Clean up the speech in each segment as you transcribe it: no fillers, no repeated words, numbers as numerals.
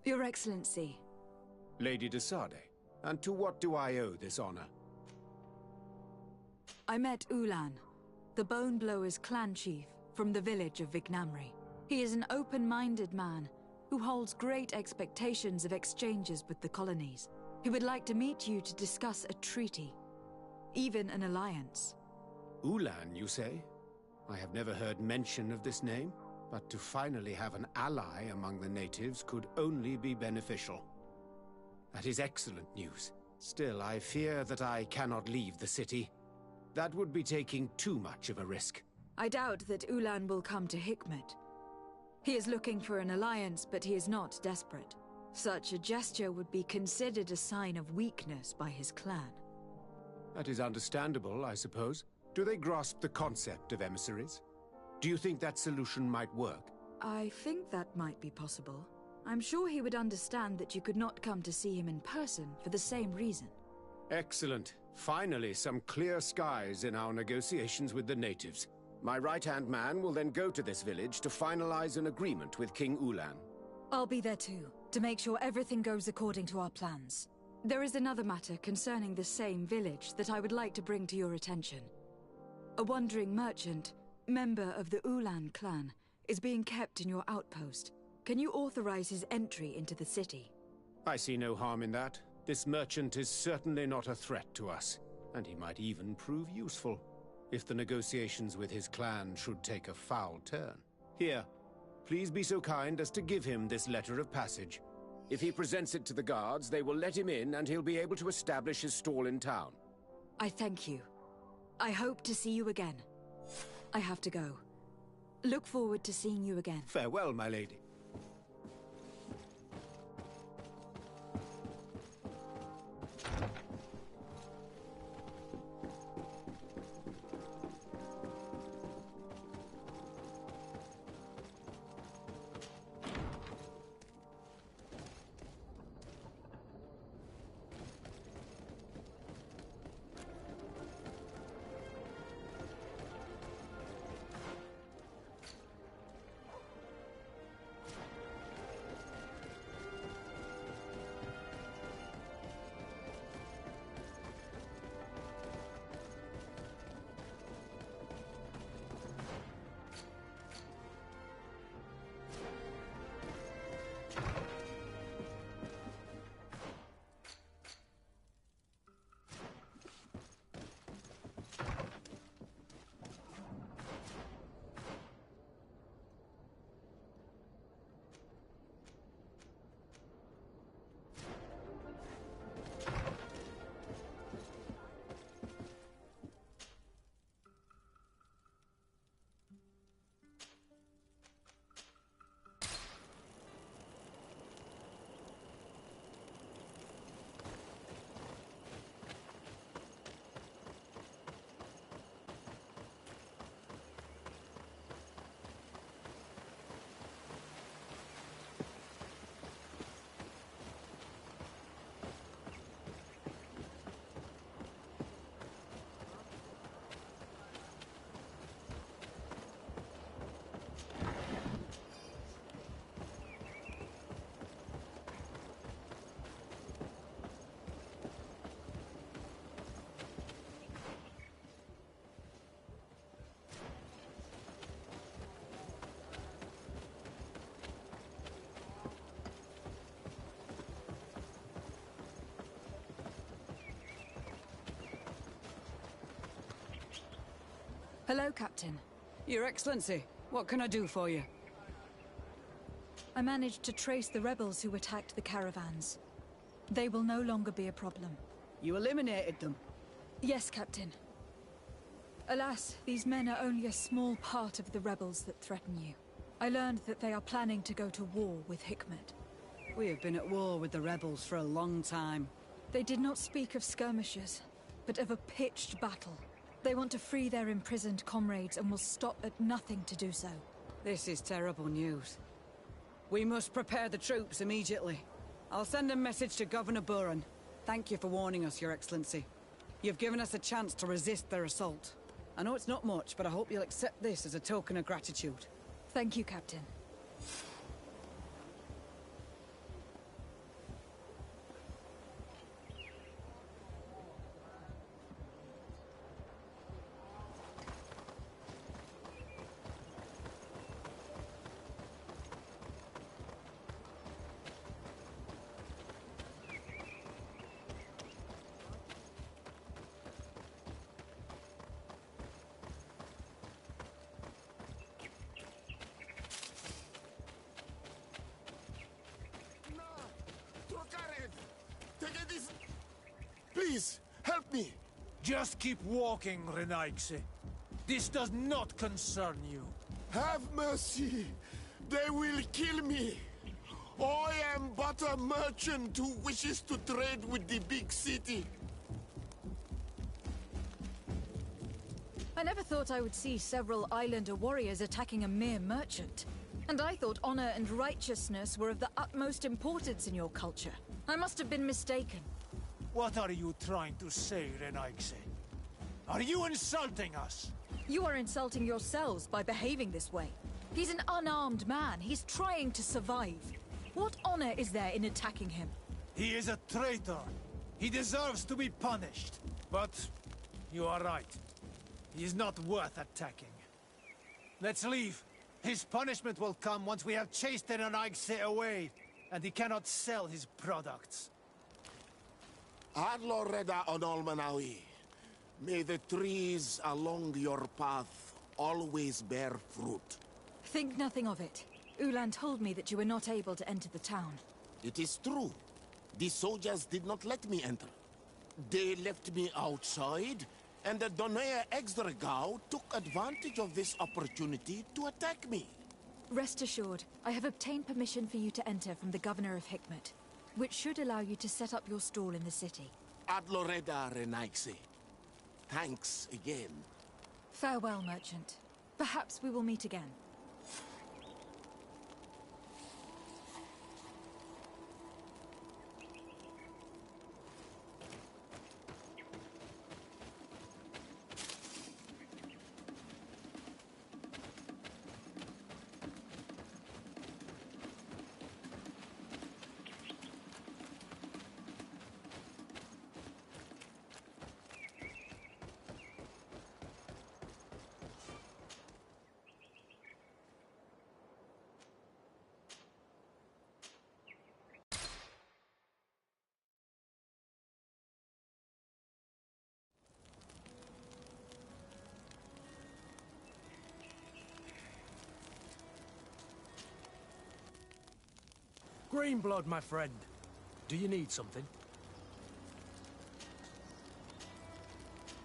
Your Excellency. Lady de Sade, and to what do I owe this honor? I met Ulan, the Bone Blowers clan chief from the village of Vignamri. He is an open-minded man who holds great expectations of exchanges with the colonies. He would like to meet you to discuss a treaty, even an alliance. Ulan, you say? I have never heard mention of this name, but to finally have an ally among the natives could only be beneficial. That is excellent news. Still, I fear that I cannot leave the city. That would be taking too much of a risk. I doubt that Ulan will come to Hikmet. He is looking for an alliance, but he is not desperate. Such a gesture would be considered a sign of weakness by his clan. That is understandable, I suppose. Do they grasp the concept of emissaries? Do you think that solution might work? I think that might be possible. I'm sure he would understand that you could not come to see him in person for the same reason. Excellent. Finally, some clear skies in our negotiations with the natives. My right-hand man will then go to this village to finalize an agreement with King Ulan. I'll be there too, to make sure everything goes according to our plans. There is another matter concerning the same village that I would like to bring to your attention. A wandering merchant, member of the Ulan clan, is being kept in your outpost. Can you authorize his entry into the city? I see no harm in that. This merchant is certainly not a threat to us, and he might even prove useful, if the negotiations with his clan should take a foul turn. Here, please be so kind as to give him this letter of passage. If he presents it to the guards, they will let him in and he'll be able to establish his stall in town. I thank you. I hope to see you again. I have to go. Look forward to seeing you again. Farewell, my lady. Hello, Captain. Your Excellency, what can I do for you? I managed to trace the rebels who attacked the caravans. They will no longer be a problem. You eliminated them? Yes, Captain. Alas, these men are only a small part of the rebels that threaten you. I learned that they are planning to go to war with Hikmet. We have been at war with the rebels for a long time. They did not speak of skirmishes, but of a pitched battle. They want to free their imprisoned comrades and will stop at nothing to do so. This is terrible news. We must prepare the troops immediately. I'll send a message to Governor Buran. Thank you for warning us, Your Excellency. You've given us a chance to resist their assault. I know it's not much, but I hope you'll accept this as a token of gratitude. Thank you, Captain. Please, help me! Just keep walking, Renaigse. This does not concern you. Have mercy! They will kill me! I am but a merchant who wishes to trade with the big city. I never thought I would see several islander warriors attacking a mere merchant. And I thought honor and righteousness were of the utmost importance in your culture. I must have been mistaken. What are you trying to say, Renaigse? Are you insulting us? You are insulting yourselves by behaving this way. He's an unarmed man. He's trying to survive. What honor is there in attacking him? He is a traitor. He deserves to be punished. But you are right. He is not worth attacking. Let's leave. His punishment will come once we have chased Renaigse away, and he cannot sell his products. Adloreda Onolmanawi, may the trees along your path always bear fruit. Think nothing of it. Ulan told me that you were not able to enter the town. It is true. The soldiers did not let me enter. They left me outside, and the Donea Exdragao took advantage of this opportunity to attack me. Rest assured, I have obtained permission for you to enter from the Governor of Hikmet, which should allow you to set up your stall in the city. Adloreda Renaigse. Thanks again. Farewell, merchant. Perhaps we will meet again. Greenblood, my friend. Do you need something?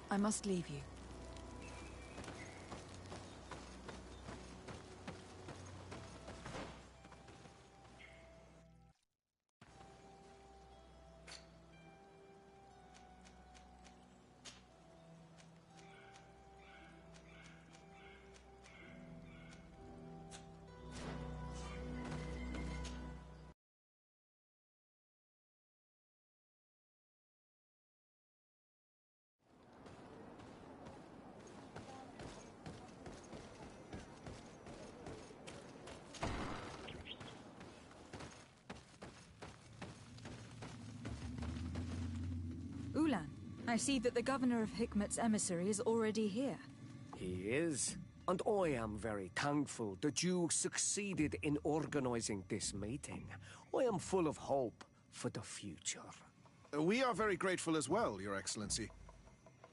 I must leave you. Ulan, I see that the Governor of Hikmet's emissary is already here. He is. And I am very thankful that you succeeded in organizing this meeting. I am full of hope for the future. We are very grateful as well, Your Excellency.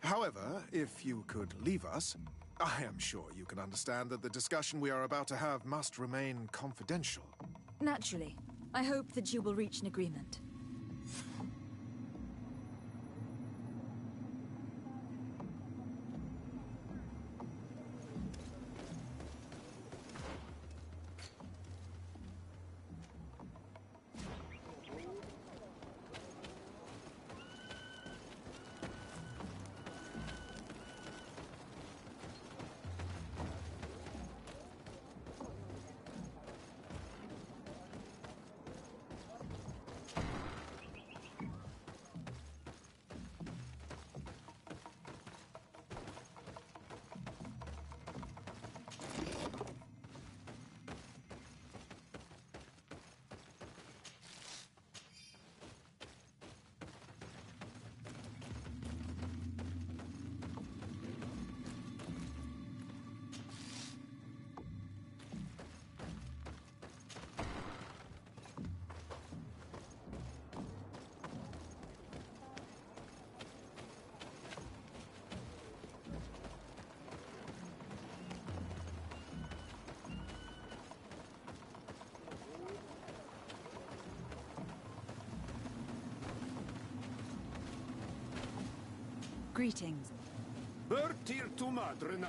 However, if you could leave us, I am sure you can understand that the discussion we are about to have must remain confidential. Naturally. I hope that you will reach an agreement. Greetings. Bertir tu madre na...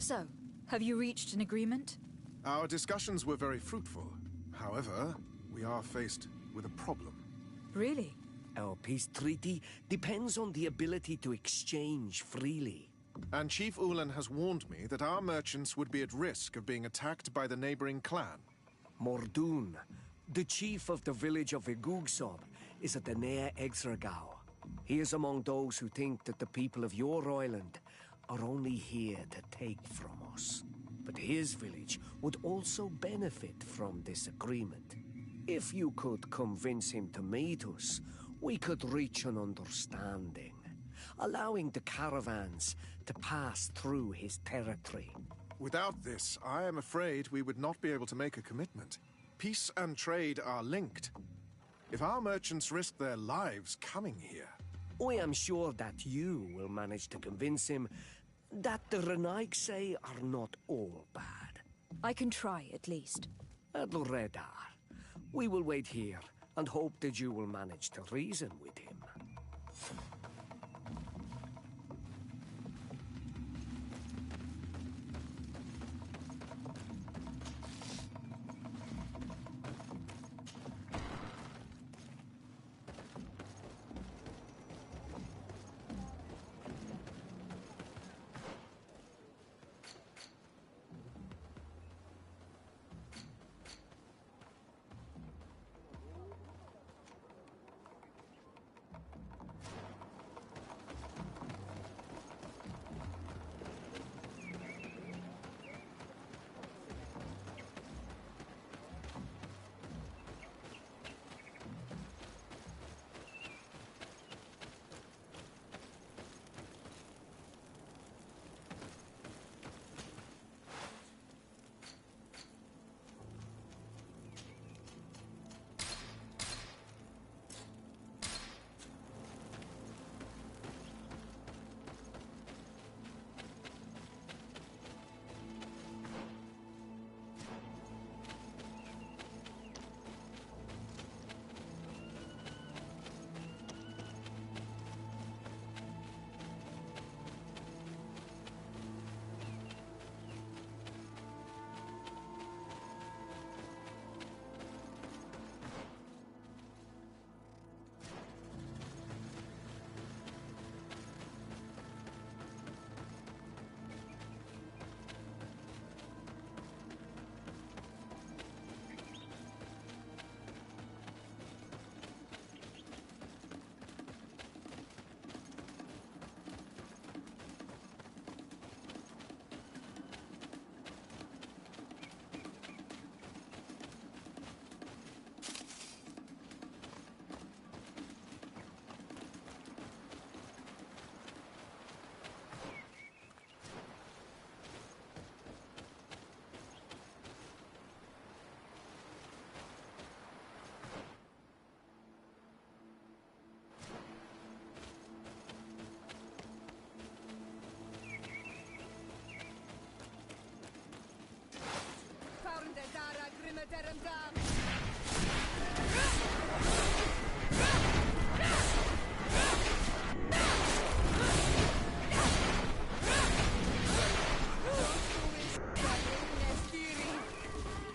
So, have you reached an agreement? Our discussions were very fruitful. However, we are faced with a problem. Really? Our peace treaty depends on the ability to exchange freely. And Chief Ulan has warned me that our merchants would be at risk of being attacked by the neighboring clan. Mordoon, the chief of the village of Igugsob, is at the Nea Exragao. He is among those who think that the people of your island are only here to take from us. But his village would also benefit from this agreement. If you could convince him to meet us, we could reach an understanding, allowing the caravans to pass through his territory. Without this, I am afraid we would not be able to make a commitment. Peace and trade are linked. If our merchants risk their lives coming here... I am sure that you will manage to convince him that the Renaigse are not all bad. I can try, at least. Adloredar, we will wait here and hope that you will manage to reason with him.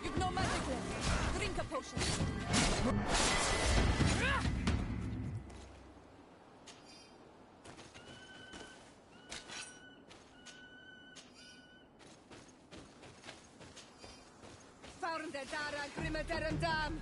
You've no magic left. Drink a potion. Found the Dara Grimadaram.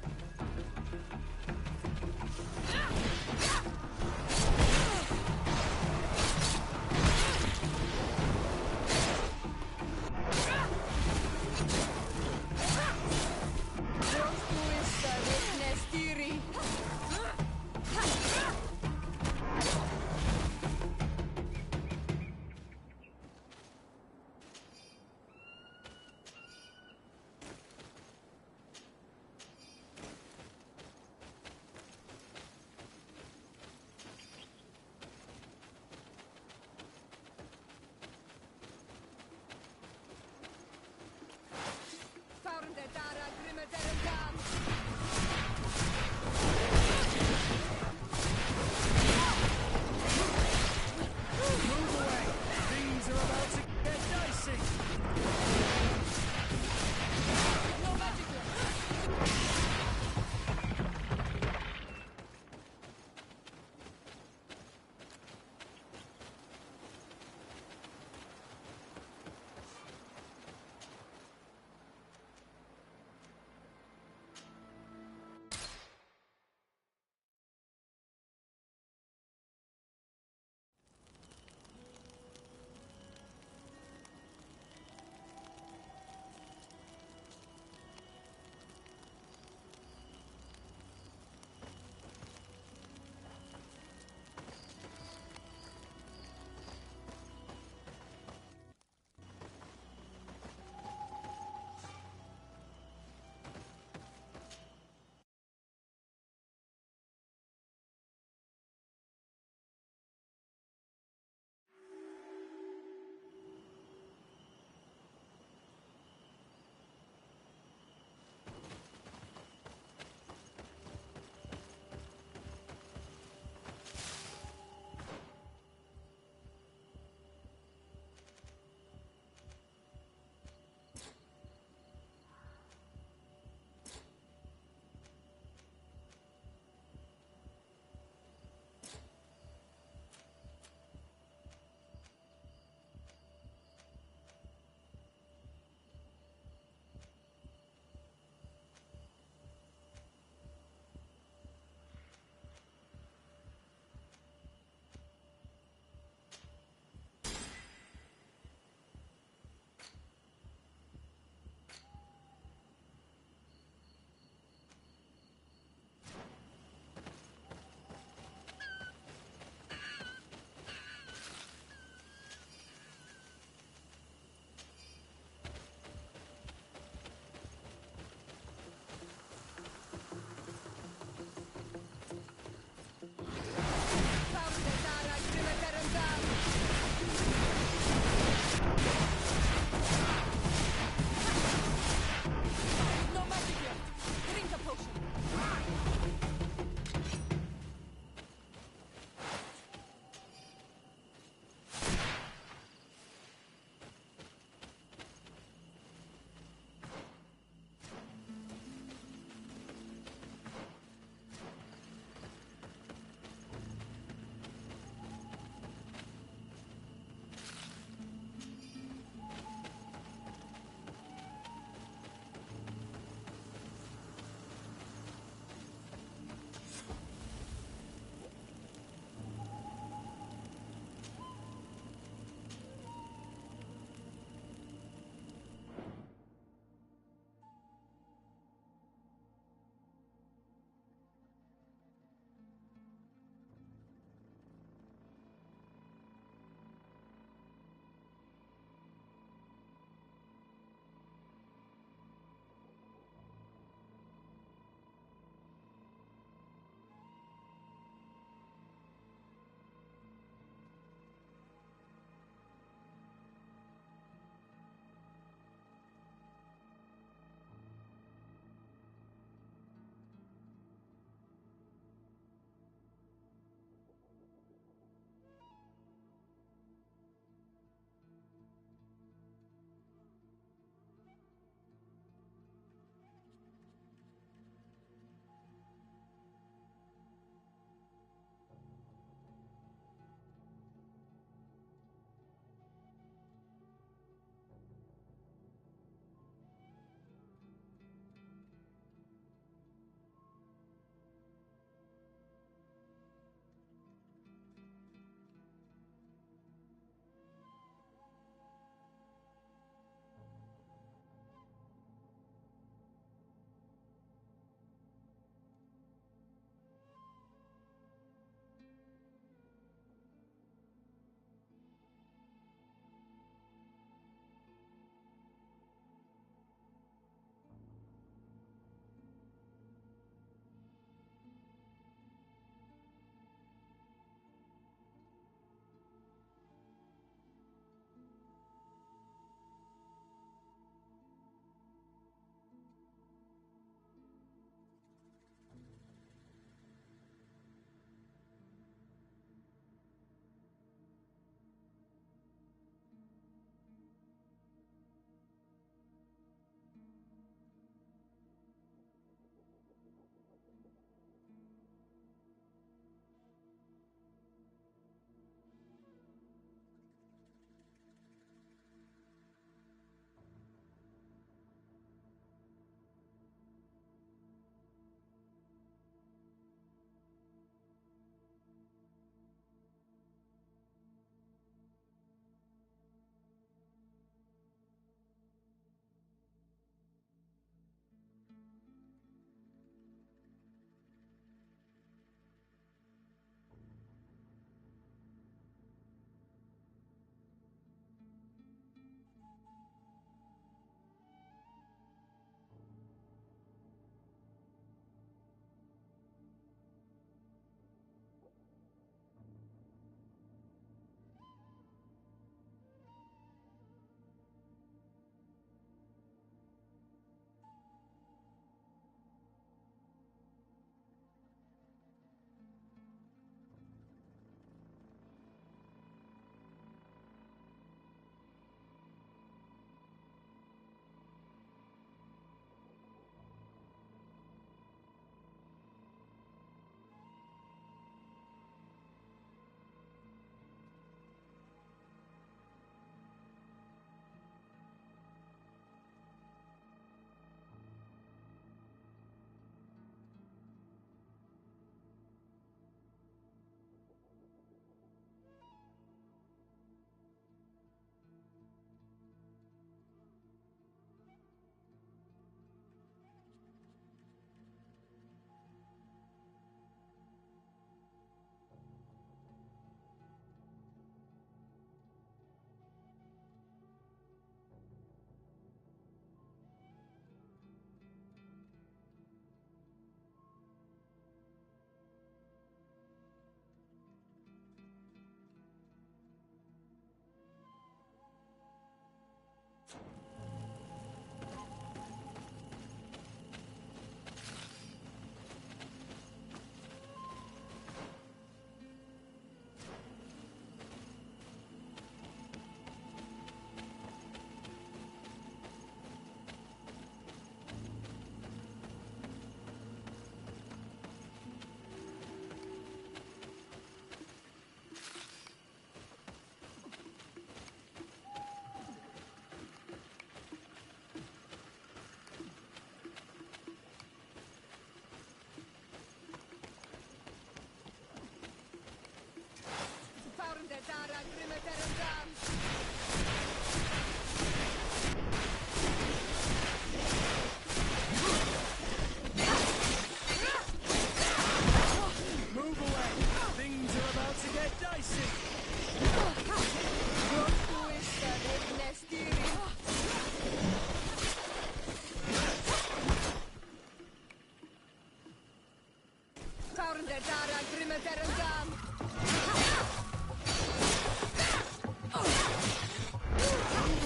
Move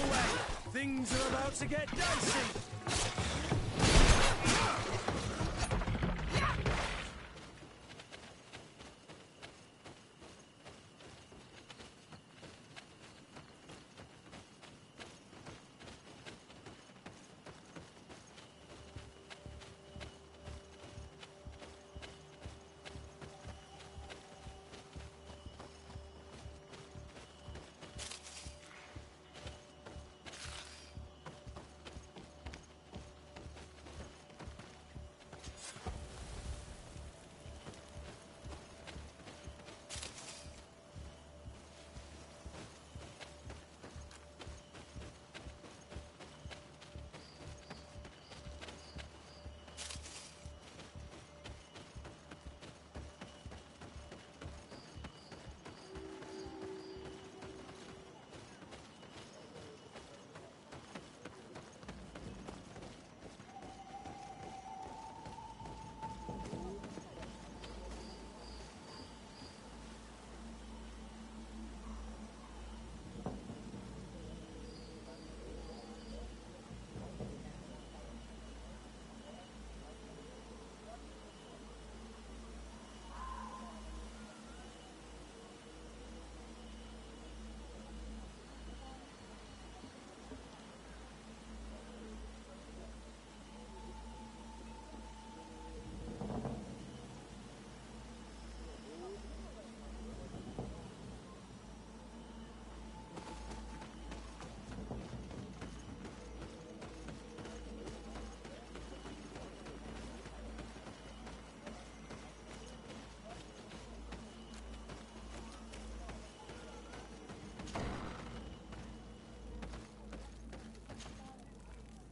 away! Things are about to get dicey!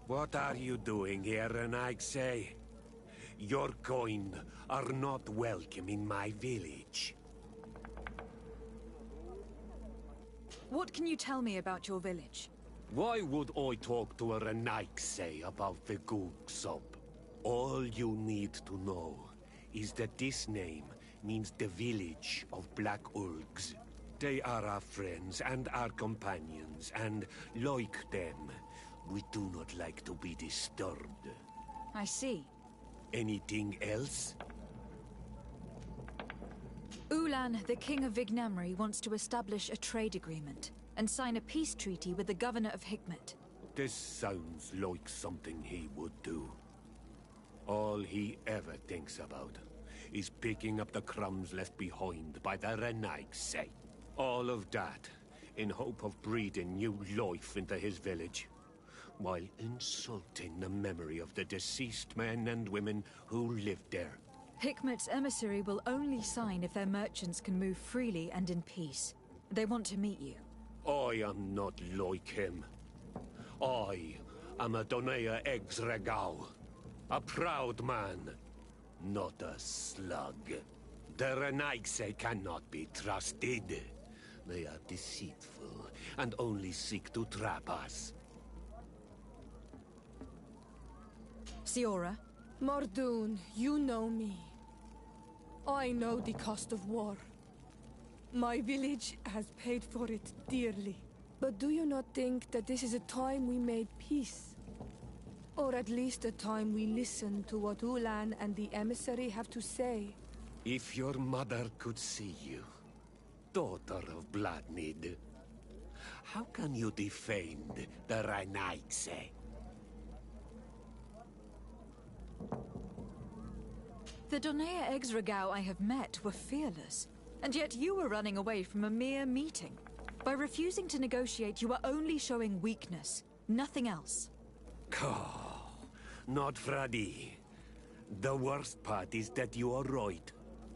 What are you doing here, Renaigse? Your kind are not welcome in my village. What can you tell me about your village? Why would I talk to a Renaigse about the Googsop? All you need to know is that this name means the village of Black Ulgs. They are our friends and our companions, and like them, we do not like to be disturbed. I see. Anything else? Ulan, the king of Vignamri, wants to establish a trade agreement and sign a peace treaty with the governor of Hikmet. This sounds like something he would do. All he ever thinks about is picking up the crumbs left behind by the Renaigse. All of that in hope of breathing new life into his village, while insulting the memory of the deceased men and women who lived there. Hikmet's emissary will only sign if their merchants can move freely and in peace. They want to meet you. I am not like him. I am a Donea Exregau, a proud man, not a slug. The Renaigse cannot be trusted. They are deceitful and only seek to trap us. Siora? Mordoon, you know me. I know the cost of war. My village has paid for it dearly. But do you not think that this is a time we made peace? Or at least a time we listen to what Ulan and the emissary have to say? If your mother could see you, daughter of Bloodnid, how can you defend the Renaigse? The Donea Exregau I have met were fearless, and yet you were running away from a mere meeting. By refusing to negotiate, you are only showing weakness, nothing else. Not Fradi. The worst part is that you are right.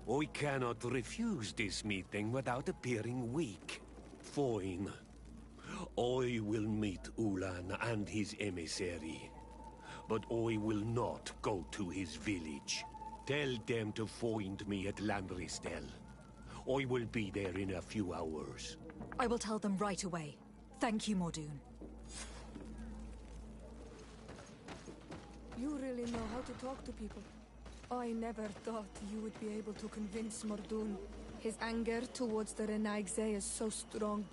I cannot refuse this meeting without appearing weak. Fine. I will meet Ulan and his emissary. But I will not go to his village. Tell them to find me at Lambristel. I will be there in a few hours. I will tell them right away. Thank you, Mordoon. You really know how to talk to people. I never thought you would be able to convince Mordoun. His anger towards the Renaigse is so strong.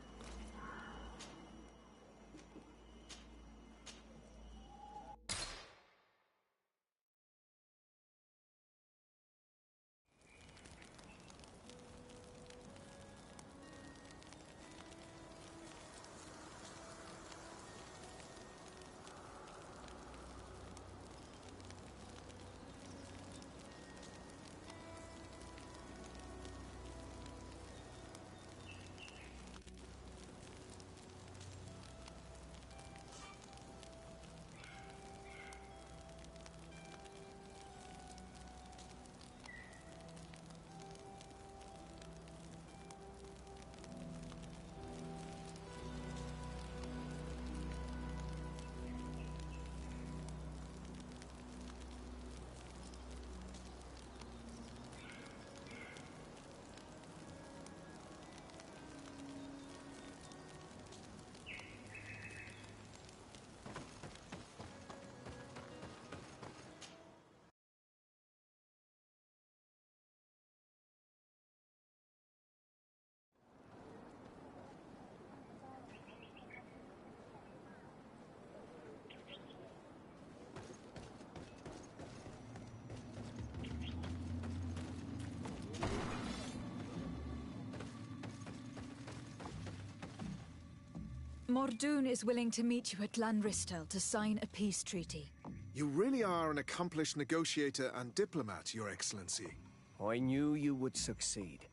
Mordoun is willing to meet you at Lanristel to sign a peace treaty. You really are an accomplished negotiator and diplomat, Your Excellency. I knew you would succeed.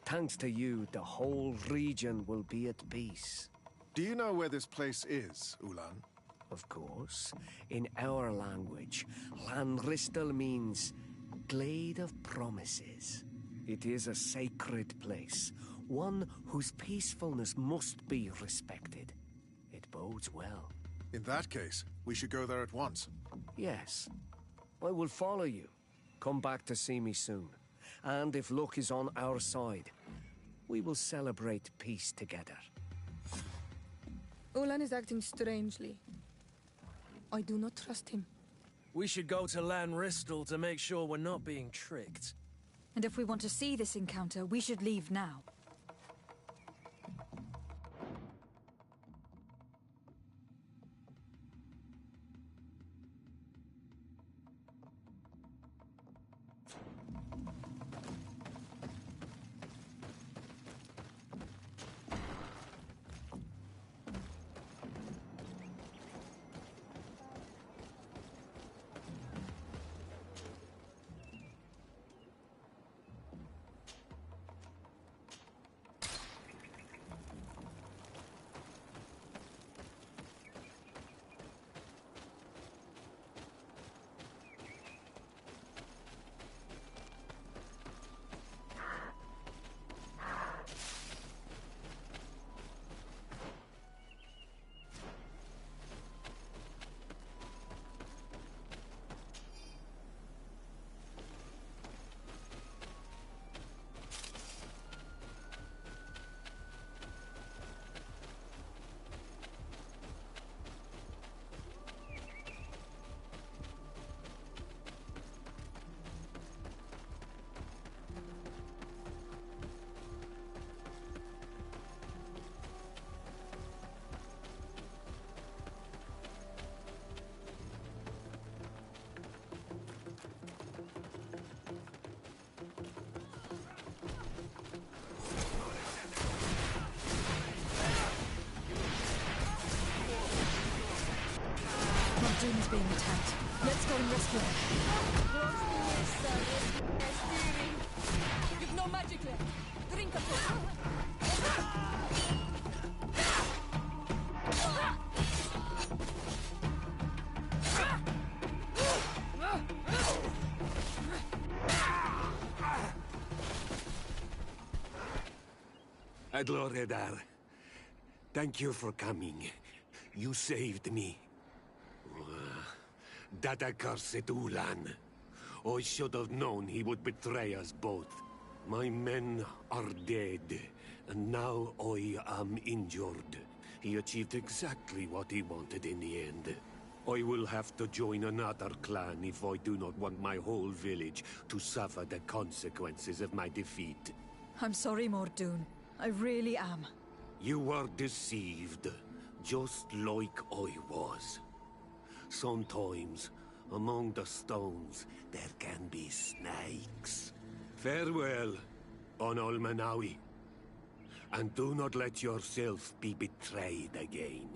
Thanks to you, the whole region will be at peace. Do you know where this place is, Ulan? Of course. In our language, Lanristel means Glade of Promises. It is a sacred place, one whose peacefulness must be respected. It bodes well. In that case, we should go there at once. Yes. I will follow you. Come back to see me soon. And if luck is on our side, we will celebrate peace together. Ulan is acting strangely. I do not trust him. We should go to Lanristel to make sure we're not being tricked. And if we want to see this encounter, we should leave now. Mordoun is being attacked. Let's go and rescue him. You've no magic left. Drink a bit. Adloredar, thank you for coming. You saved me. That accursed Ulan. I should have known he would betray us both. My men are dead, and now I am injured. He achieved exactly what he wanted in the end. I will have to join another clan if I do not want my whole village to suffer the consequences of my defeat. I'm sorry, Mordoon. I really am. You were deceived, just like I was. Sometimes, among the stones, there can be snakes. Farewell, on Almanawi. And do not let yourself be betrayed again.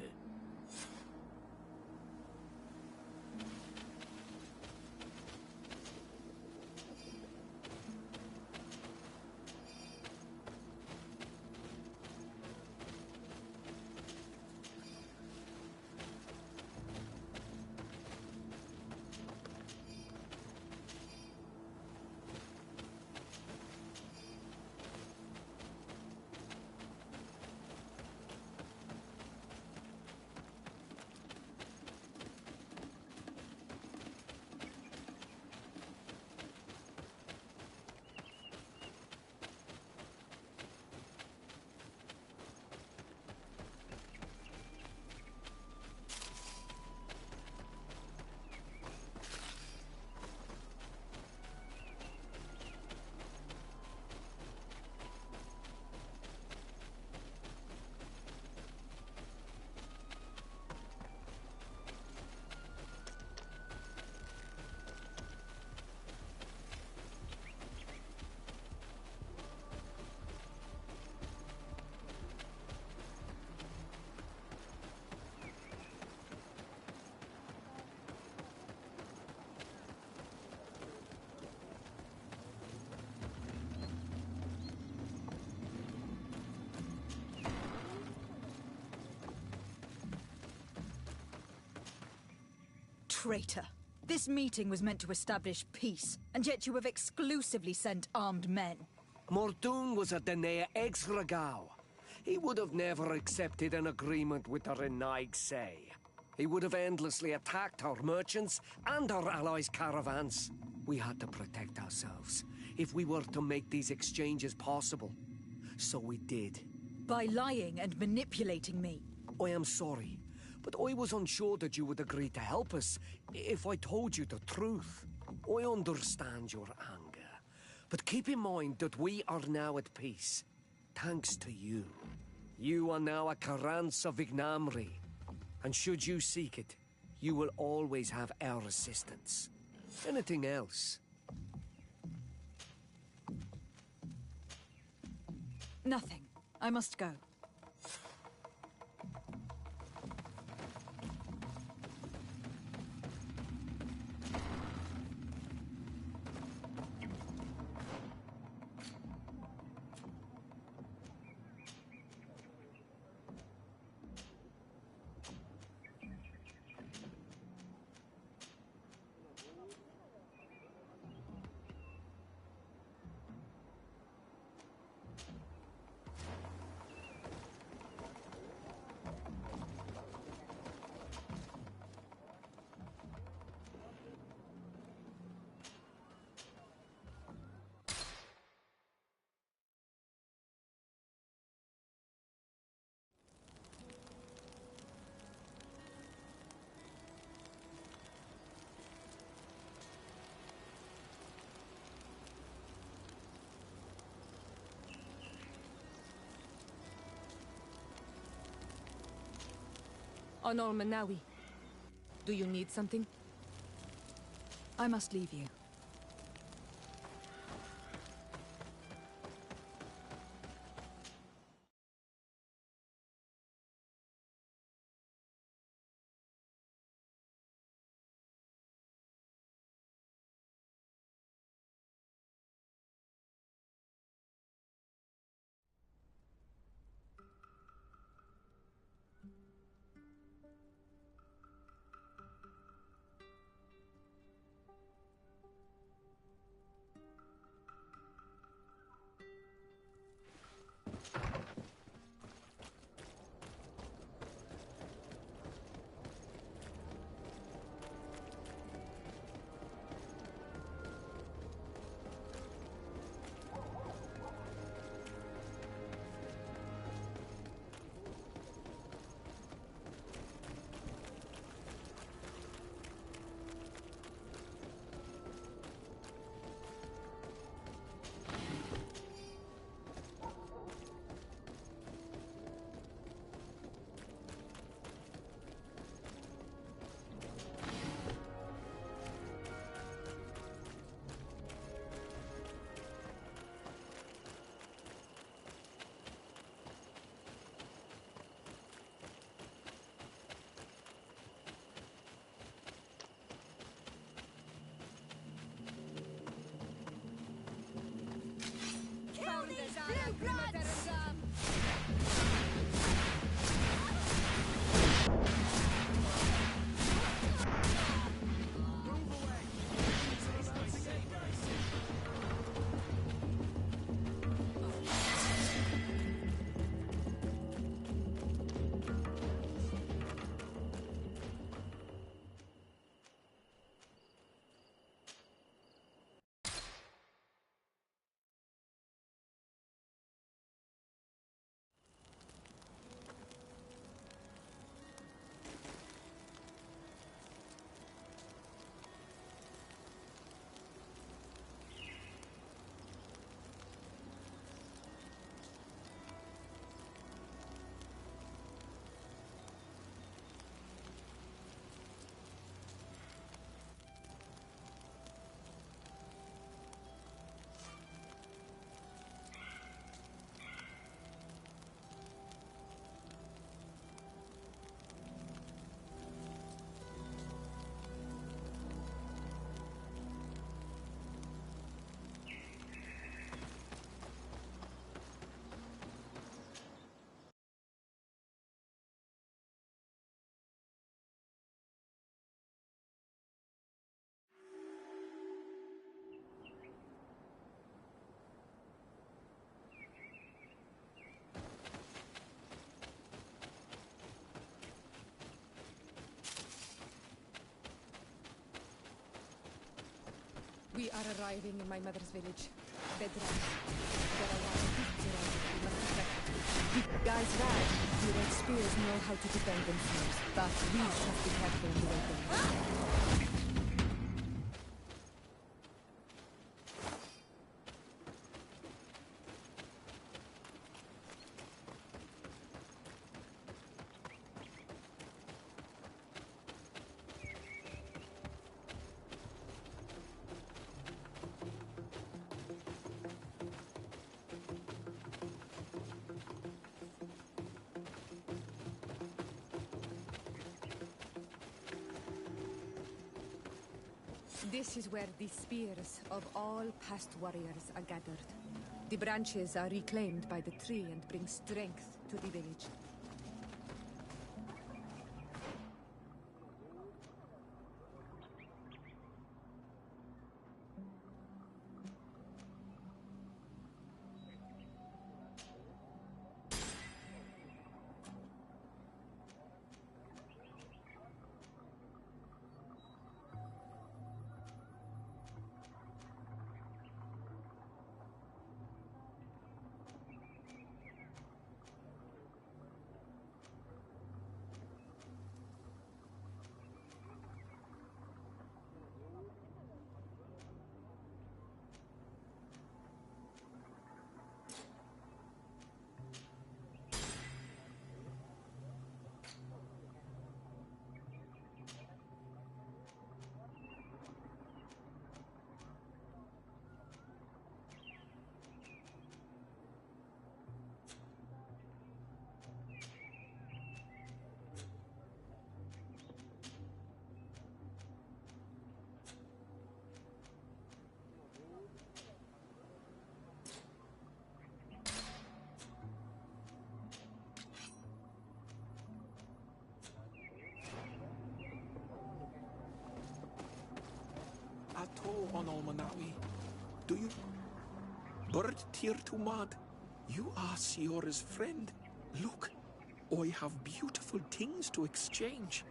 Traitor. This meeting was meant to establish peace, and yet you have exclusively sent armed men. Mordoon was a Denea Exragao. He would have never accepted an agreement with the Renaig Say. He would have endlessly attacked our merchants and our allies' caravans. We had to protect ourselves if we were to make these exchanges possible. So we did. By lying and manipulating me. I am sorry, but I was unsure that you would agree to help us if I told you the truth. I understand your anger, but keep in mind that we are now at peace, thanks to you. You are now a Karans of Ignamri, and should you seek it, you will always have our assistance. Anything else? Nothing. I must go. Honor Manawi. Do you need something? I must leave you. We are arriving in my mother's village. Bedrock. There are wild beasts around it. We must protect it. The guys ride. The red spears know how to defend themselves, but we must be careful in the way they move. This is where the spears of all past warriors are gathered. The branches are reclaimed by the tree and bring strength to the village. Ato on Olmanawi. Do you? Bird Tirtumad, you are Siora's friend. Look, I have beautiful things to exchange.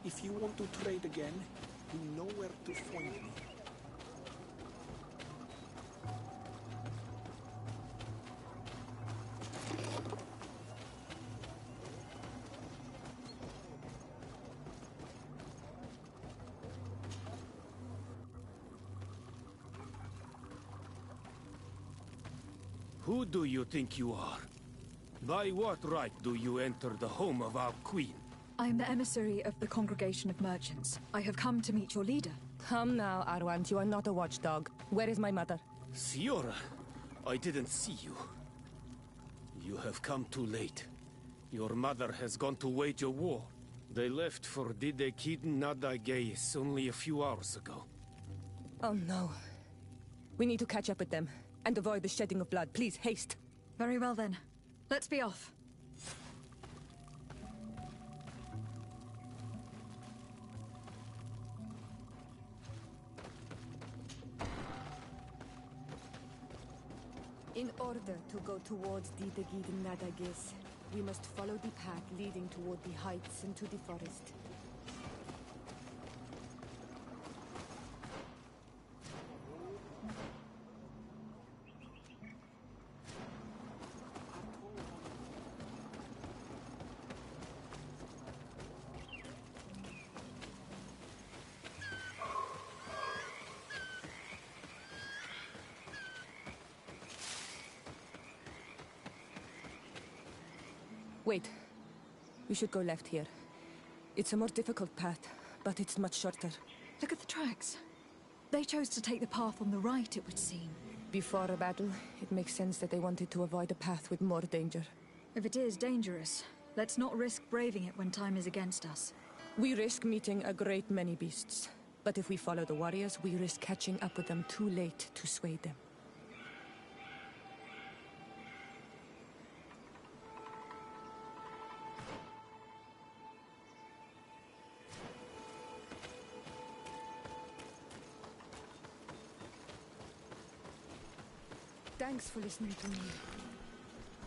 If you want to trade again, you know where to find me. Who do you think you are? By what right do you enter the home of our queen? I am the emissary of the Congregation of Merchants. I have come to meet your leader. Come now, Arwant. You are not a watchdog. Where is my mother? Siora, I didn't see you. You have come too late. Your mother has gone to wage a war. They left for Didekid Nadagais only a few hours ago. Oh no. We need to catch up with them and avoid the shedding of blood. Please, haste. Very well then. Let's be off. In order to go towards Didegid Nadagis, we must follow the path leading toward the heights into the forest. Wait. We should go left here. It's a more difficult path, but it's much shorter. Look at the tracks. They chose to take the path on the right, it would seem. Before a battle, it makes sense that they wanted to avoid a path with more danger. If it is dangerous, let's not risk braving it when time is against us. We risk meeting a great many beasts. But if we follow the warriors, we risk catching up with them too late to sway them. Thanks for listening to me.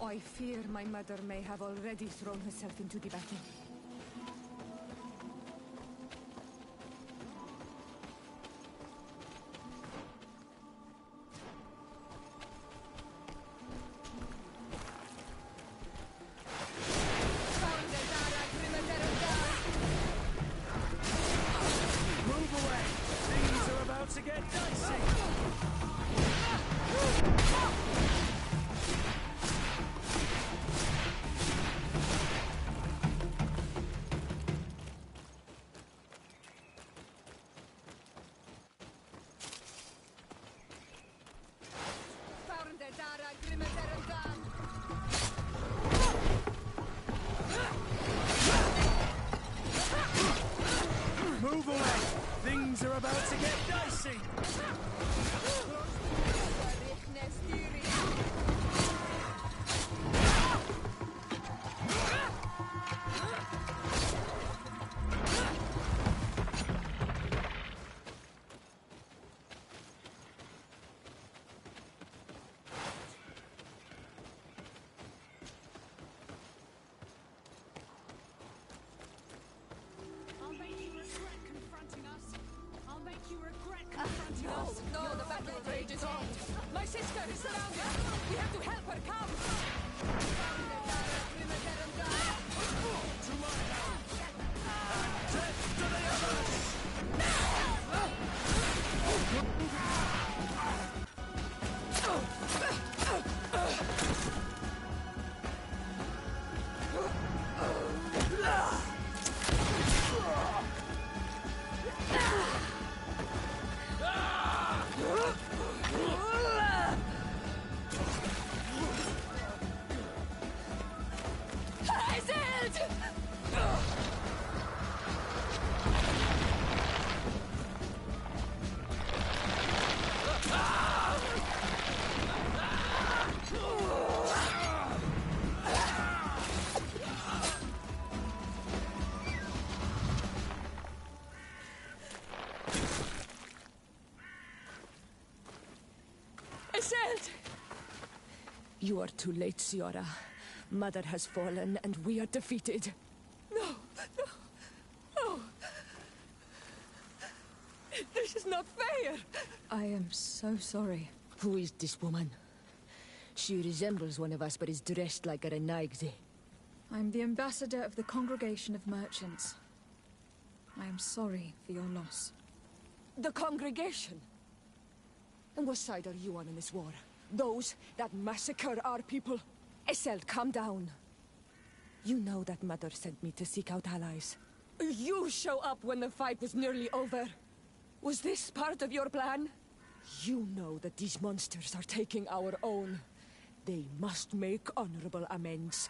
I fear my mother may have already thrown herself into the battle. Move away! Things are about to get dicey! Move away! Things are about to get dicey! No, the battle rages on. My sister is surrounded. We have to help her come. You are too late, Siora. Mother has fallen, and we are defeated. No, no, no. This is not fair. I am so sorry. Who is this woman? She resembles one of us, but is dressed like a Renaigze. I'm the ambassador of the Congregation of Merchants. I am sorry for your loss. The congregation? And what side are you on in this war? Those that massacre our people. Esel, calm down. You know that Mother sent me to seek out allies. You show up when the fight was nearly over. Was this part of your plan? You know that these monsters are taking our own. They must make honorable amends.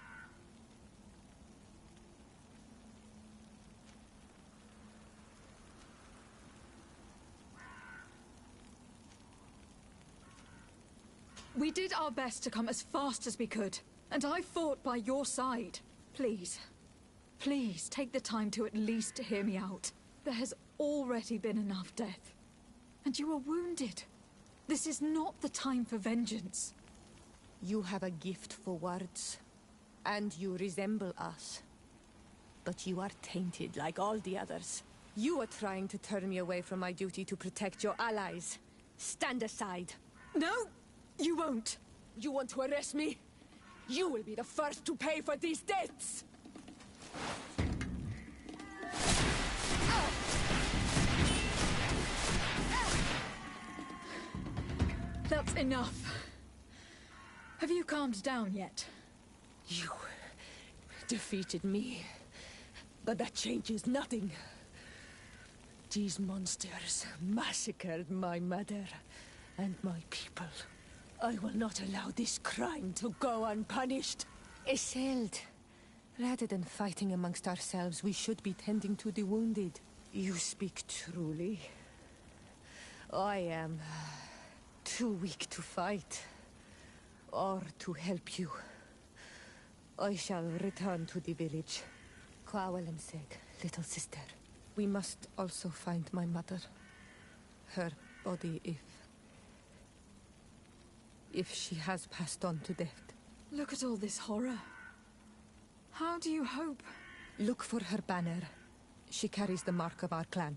We did our best to come as fast as we could, and I fought by your side. Please, please take the time to at least hear me out. There has already been enough death, and you are wounded. This is not the time for vengeance. You have a gift for words, and you resemble us. But you are tainted like all the others. You are trying to turn me away from my duty to protect your allies. Stand aside. No, you won't. You want to arrest me? You will be the first to pay for these debts! That's enough. Have you calmed down yet? You defeated me, but that changes nothing. These monsters massacred my mother and my people. I will not allow this crime to go unpunished. Isolde, rather than fighting amongst ourselves, we should be tending to the wounded. You speak truly. I am too weak to fight, or to help you. I shall return to the village. Kwawalamseg, little sister. We must also find my mother. Her body, if she has passed on to death. Look at all this horror. How do you hope? Look for her banner. She carries the mark of our clan.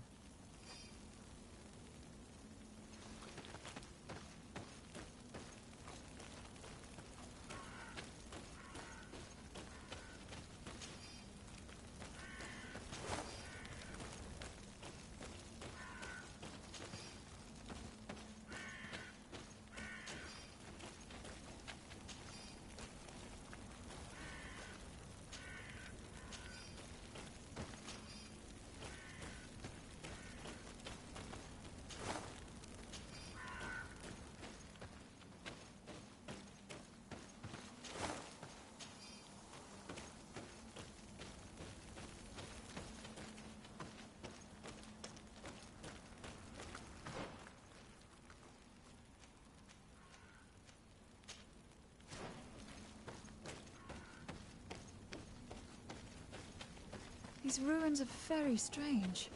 These ruins are very strange.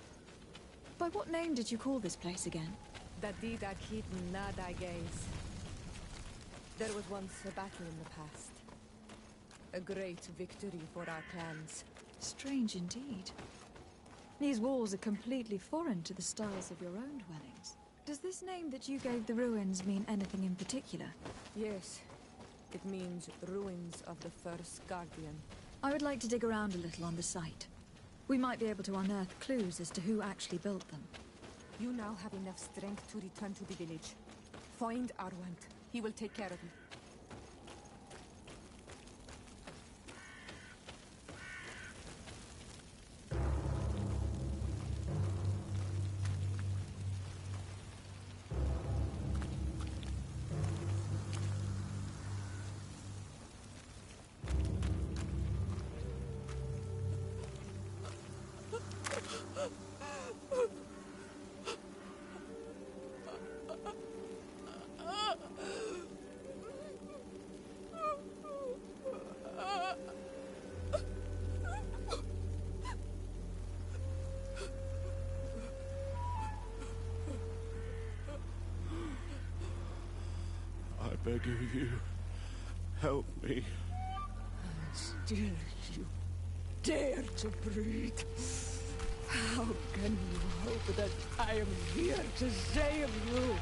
By what name did you call this place again? Dadida Kitten Nadages. There was once a battle in the past. A great victory for our clans. Strange indeed. These walls are completely foreign to the styles of your own dwellings. Does this name that you gave the ruins mean anything in particular? Yes. It means ruins of the first Guardian. I would like to dig around a little on the site. We might be able to unearth clues as to who actually built them. You now have enough strength to return to the village. Find Arwant. He will take care of you. I beg of you, help me. Still you dare to breathe. How can you hope that I am here to save you?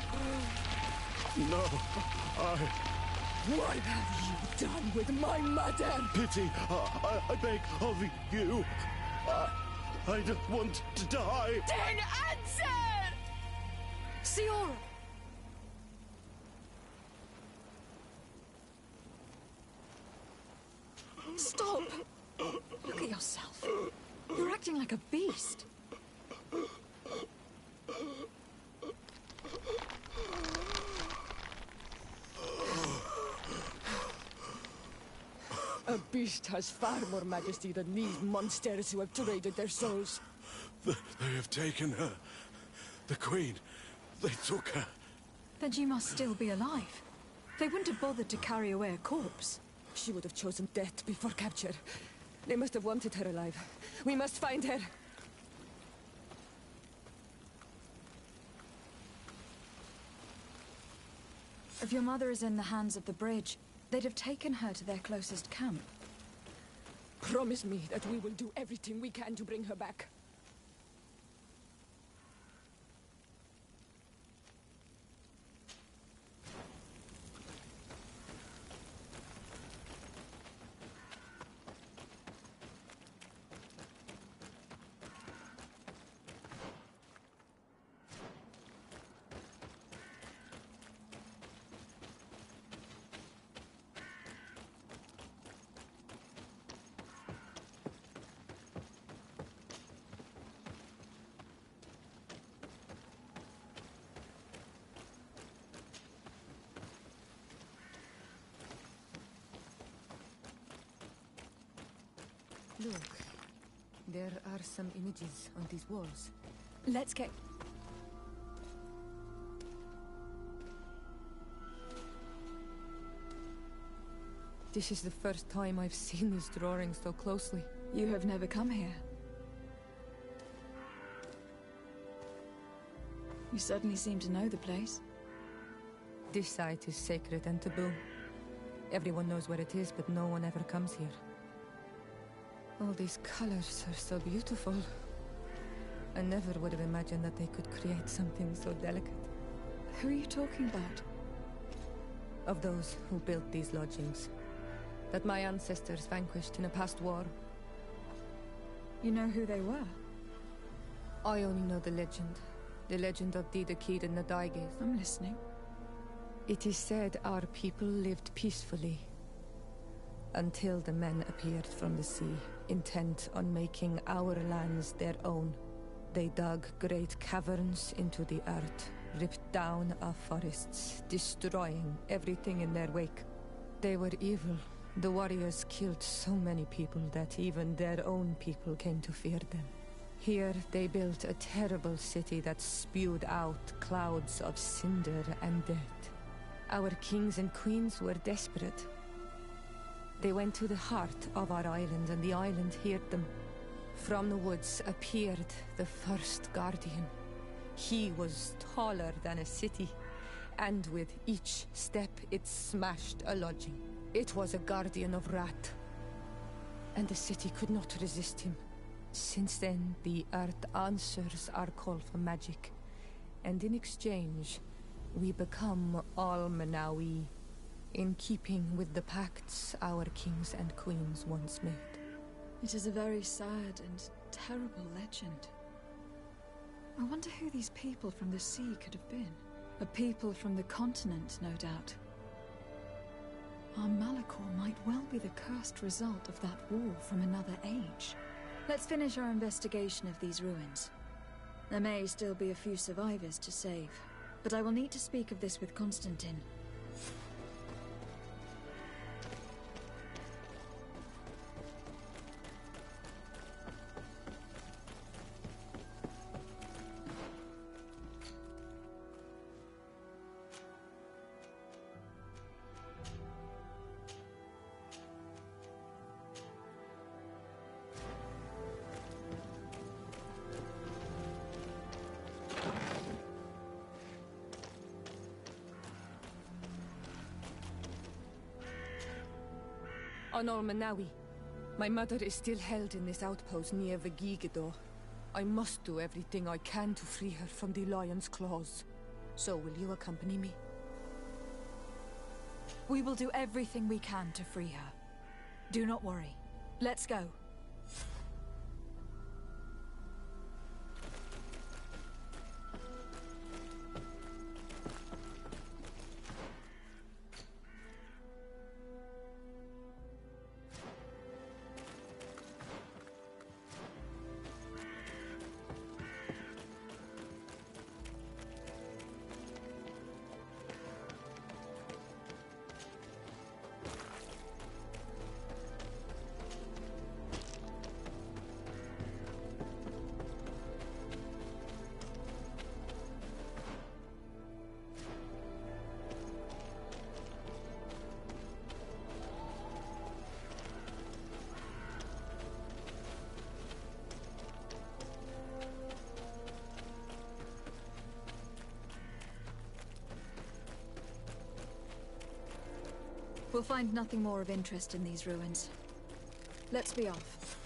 No, What have you done with my mother? Pity, I beg of you. I don't want to die. Then answer! Siora! Stop! Look at yourself. You're acting like a beast. A beast has far more majesty than these monsters who have traded their souls. They have taken her. The Queen. They took her. Then she must still be alive. They wouldn't have bothered to carry away a corpse. She would have chosen death before capture. They must have wanted her alive. We must find her. If your mother is in the hands of the bridge, they'd have taken her to their closest camp. Promise me that we will do everything we can to bring her back. Look, there are some images on these walls. Let's get... This is the first time I've seen this drawing so closely. You have never come here. You certainly seem to know the place. This site is sacred and taboo. Everyone knows where it is, but no one ever comes here. All these colors are so beautiful. I never would have imagined that they could create something so delicate. Who are you talking about? Of those who built these lodgings. That my ancestors vanquished in a past war. You know who they were? I only know the legend. The legend of Didakid and the Daiges. I'm listening. It is said our people lived peacefully. Until the men appeared from the sea, intent on making our lands their own. They dug great caverns into the earth, ripped down our forests, destroying everything in their wake. They were evil. The warriors killed so many people that even their own people came to fear them. Here they built a terrible city that spewed out clouds of cinder and dirt. Our kings and queens were desperate. They went to the heart of our island, and the island heard them. From the woods appeared the first guardian. He was taller than a city, and with each step it smashed a lodging. It was a guardian of Rat, and the city could not resist him. Since then, the earth answers our call for magic, and in exchange, we become all Manawi, in keeping with the pacts our kings and queens once made. It is a very sad and terrible legend. I wonder who these people from the sea could have been. A people from the continent, no doubt. Our Malachor might well be the cursed result of that war from another age. Let's finish our investigation of these ruins. There may still be a few survivors to save, but I will need to speak of this with Constantine. On Manawi, my mother is still held in this outpost near Vegigedor. I must do everything I can to free her from the lion's claws. So will you accompany me? We will do everything we can to free her. Do not worry. Let's go. We'll find nothing more of interest in these ruins. Let's be off.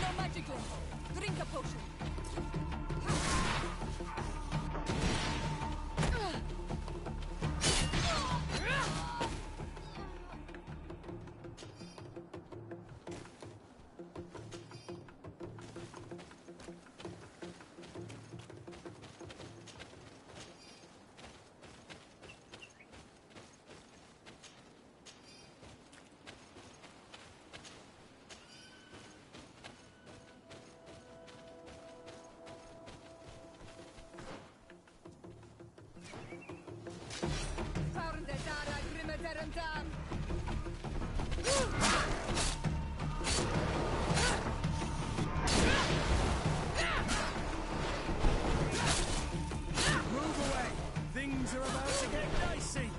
No magic lamp. Drink a potion. Move away! Things are about to get dicey!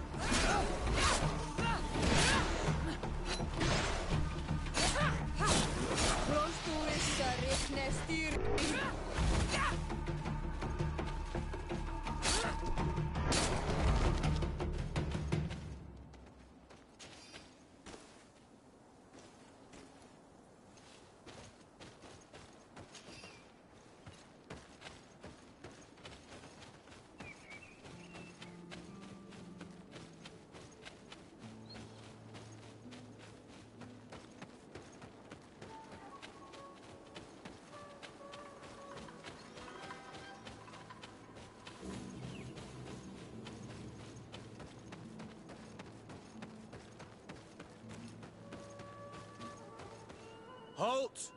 Halt!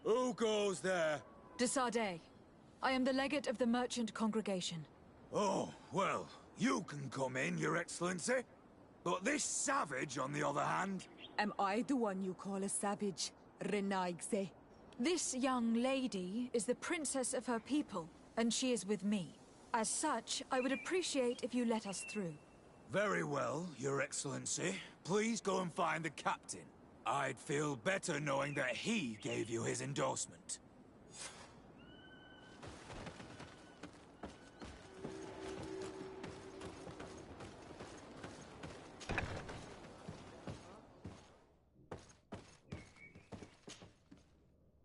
Who goes there? De Sardet. I am the legate of the merchant congregation. Oh, well, you can come in, Your Excellency. But this savage, on the other hand... Am I the one you call a savage, Renaigse? This young lady is the princess of her people, and she is with me. As such, I would appreciate if you let us through. Very well, Your Excellency. Please go and find the captain. I'd feel better knowing that he gave you his endorsement.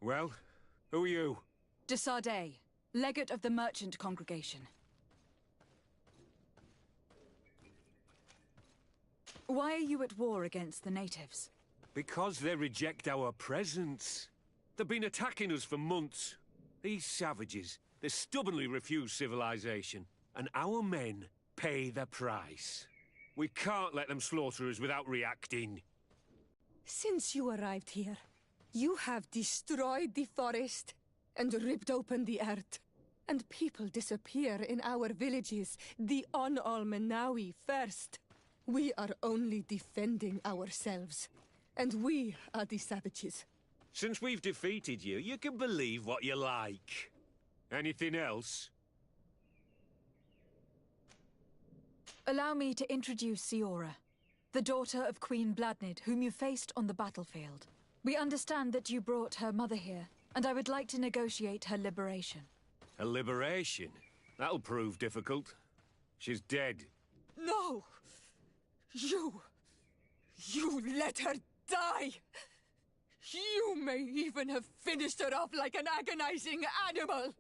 Well, who are you? De Sardet, legate of the merchant congregation. Why are you at war against the natives? Because they reject our presence. They've been attacking us for months. These savages, they stubbornly refuse civilization. And our men pay the price. We can't let them slaughter us without reacting. Since you arrived here, you have destroyed the forest and ripped open the earth. And people disappear in our villages, the Onalmenawi first. We are only defending ourselves. And we are the savages. Since we've defeated you, you can believe what you like. Anything else? Allow me to introduce Siora, the daughter of Queen Bladnid, whom you faced on the battlefield. We understand that you brought her mother here, and I would like to negotiate her liberation. A liberation? That'll prove difficult. She's dead. No! You let her die! You may even have finished her off like an agonizing animal!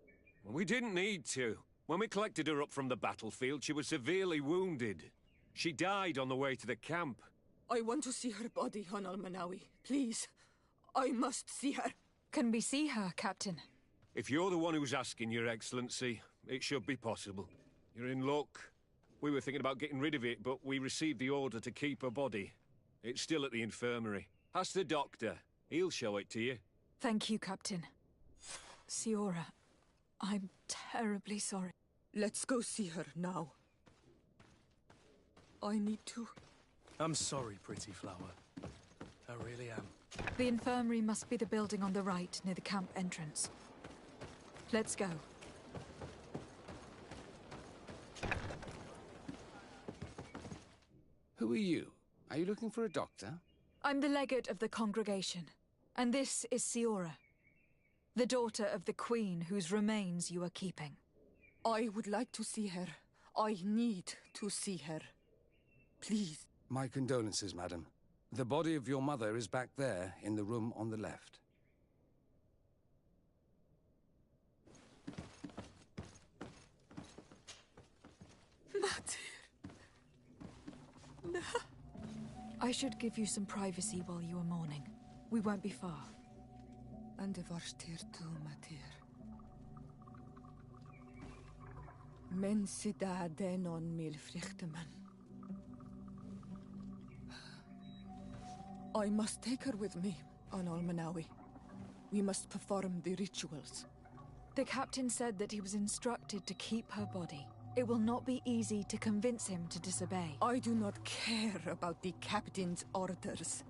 We didn't need to. When we collected her up from the battlefield, she was severely wounded. She died on the way to the camp. I want to see her body, Onalmenawi. Please. I must see her. Can we see her, Captain? If you're the one who's asking, Your Excellency, it should be possible. You're in luck. We were thinking about getting rid of it, but we received the order to keep her body. It's still at the infirmary. Ask the doctor. He'll show it to you. Thank you, Captain. Siora, I'm terribly sorry. Let's go see her now. I need to. I'm sorry, pretty flower. I really am. The infirmary must be the building on the right, near the camp entrance. Let's go. Who are you? Are you looking for a doctor? I'm the legate of the congregation, and this is Siora, the daughter of the queen whose remains you are keeping. I would like to see her. I need to see her. Please. My condolences, madam. The body of your mother is back there, in the room on the left. No. I should give you some privacy while you are mourning. We won't be far. And de varstir tu, Matir. Men sida denon mil frichteman. I must take her with me on Almanawi. We must perform the rituals. The captain said that he was instructed to keep her body. It will not be easy to convince him to disobey. I do not care about the captain's orders.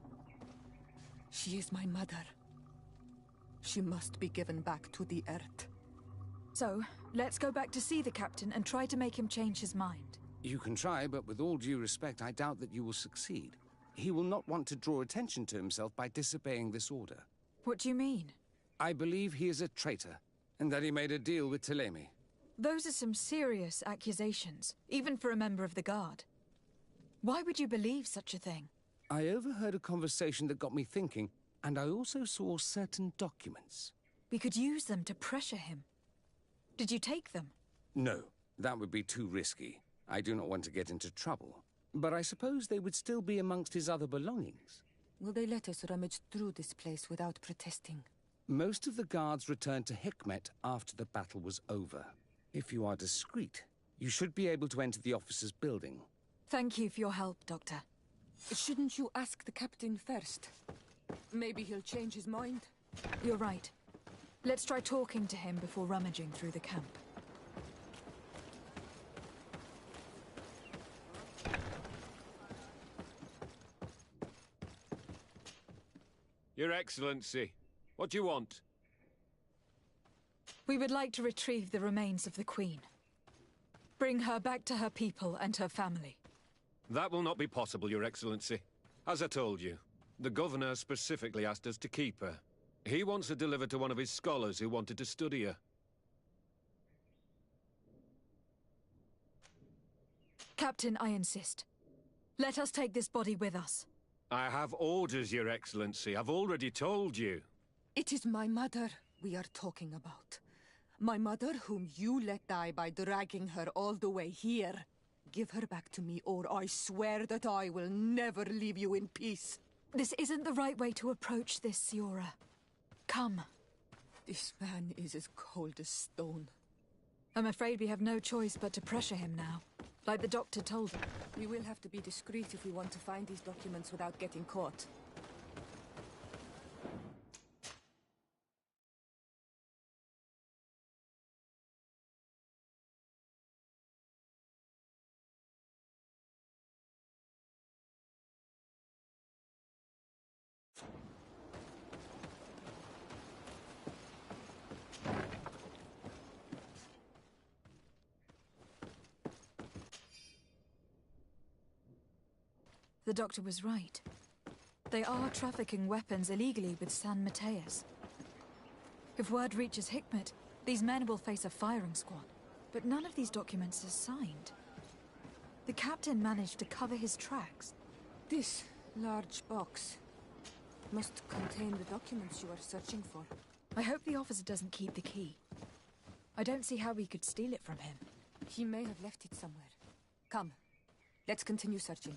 She is my mother. She must be given back to the earth. So, let's go back to see the captain and try to make him change his mind. You can try, but with all due respect, I doubt that you will succeed. He will not want to draw attention to himself by disobeying this order. What do you mean? I believe he is a traitor, and that he made a deal with Telemi. Those are some serious accusations, even for a member of the Guard. Why would you believe such a thing? I overheard a conversation that got me thinking, and I also saw certain documents. We could use them to pressure him. Did you take them? No, that would be too risky. I do not want to get into trouble. But I suppose they would still be amongst his other belongings. Will they let us rummage through this place without protesting? Most of the guards returned to Hikmet after the battle was over. If you are discreet, you should be able to enter the officer's building. Thank you for your help, Doctor. Shouldn't you ask the captain first? Maybe he'll change his mind. You're right. Let's try talking to him before rummaging through the camp. Your Excellency, what do you want? We would like to retrieve the remains of the Queen. Bring her back to her people and her family. That will not be possible, Your Excellency. As I told you, the Governor specifically asked us to keep her. He wants her delivered to one of his scholars who wanted to study her. Captain, I insist. Let us take this body with us. I have orders, Your Excellency. I've already told you. It is my mother we are talking about. My mother whom you let die by dragging her all the way here. Give her back to me, or I swear that I will never leave you in peace. This isn't the right way to approach this, Siora. Come. This man is as cold as stone. I'm afraid we have no choice but to pressure him now, like the doctor told him. We will have to be discreet if we want to find these documents without getting caught. The doctor was right. They are trafficking weapons illegally with San Mateus. If word reaches Hikmet, these men will face a firing squad. But none of these documents is signed. The captain managed to cover his tracks. This large box must contain the documents you are searching for. I hope the officer doesn't keep the key. I don't see how we could steal it from him. He may have left it somewhere. Come, let's continue searching.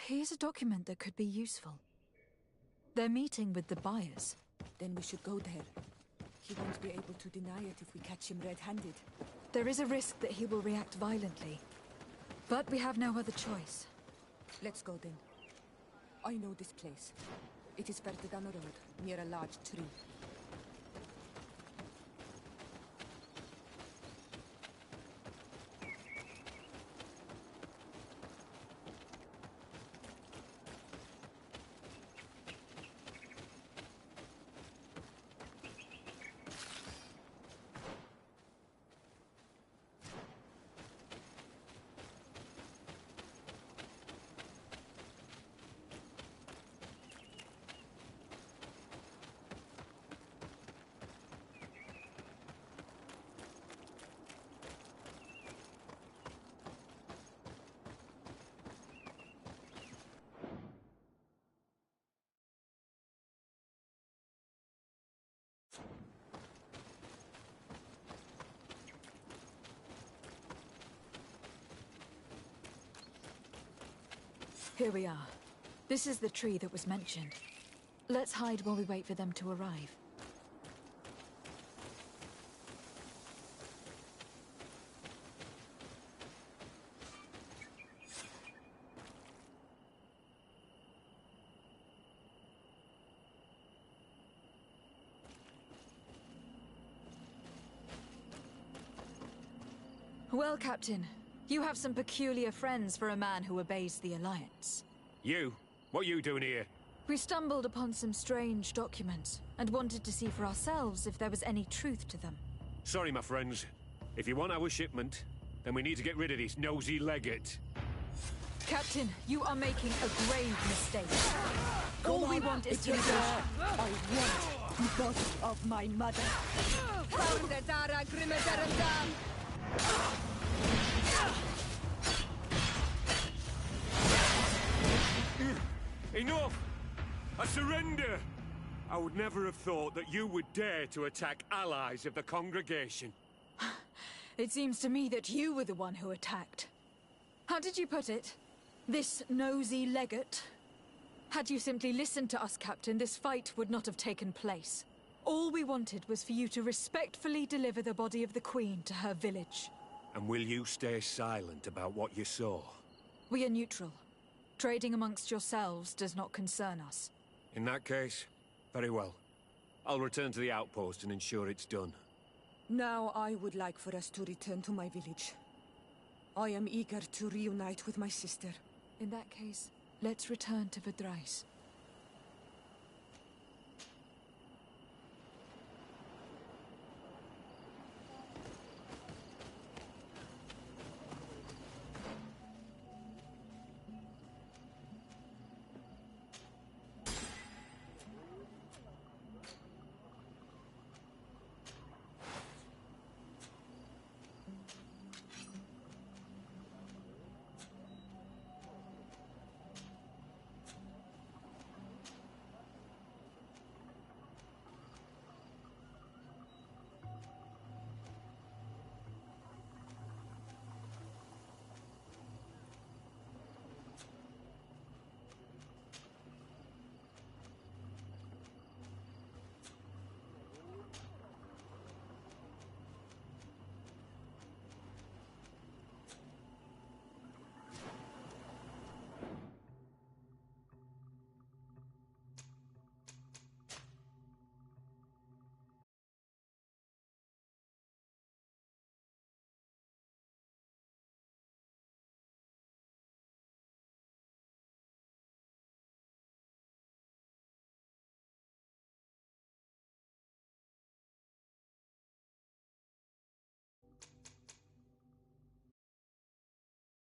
Here's a document that could be useful. They're meeting with the buyers. Then we should go there. He won't be able to deny it if we catch him red-handed. There is a risk that he will react violently. But we have no other choice. Let's go then. I know this place. It is further down the road, near a large tree. Here we are. This is the tree that was mentioned. Let's hide while we wait for them to arrive. Well, Captain, you have some peculiar friends for a man who obeys the Alliance. You? What are you doing here? We stumbled upon some strange documents and wanted to see for ourselves if there was any truth to them. Sorry, my friends. If you want our shipment, then we need to get rid of this nosy legate. Captain, you are making a grave mistake. All we want is to negotiate. I want the body of my mother. Enough! I surrender! I would never have thought that you would dare to attack allies of the congregation. It seems to me that you were the one who attacked. How did you put it? This nosy legate? Had you simply listened to us, Captain, this fight would not have taken place. All we wanted was for you to respectfully deliver the body of the Queen to her village. And will you stay silent about what you saw? We are neutral. Trading amongst yourselves does not concern us. In that case, very well. I'll return to the outpost and ensure it's done. Now I would like for us to return to my village. I am eager to reunite with my sister. In that case, let's return to Vidrais.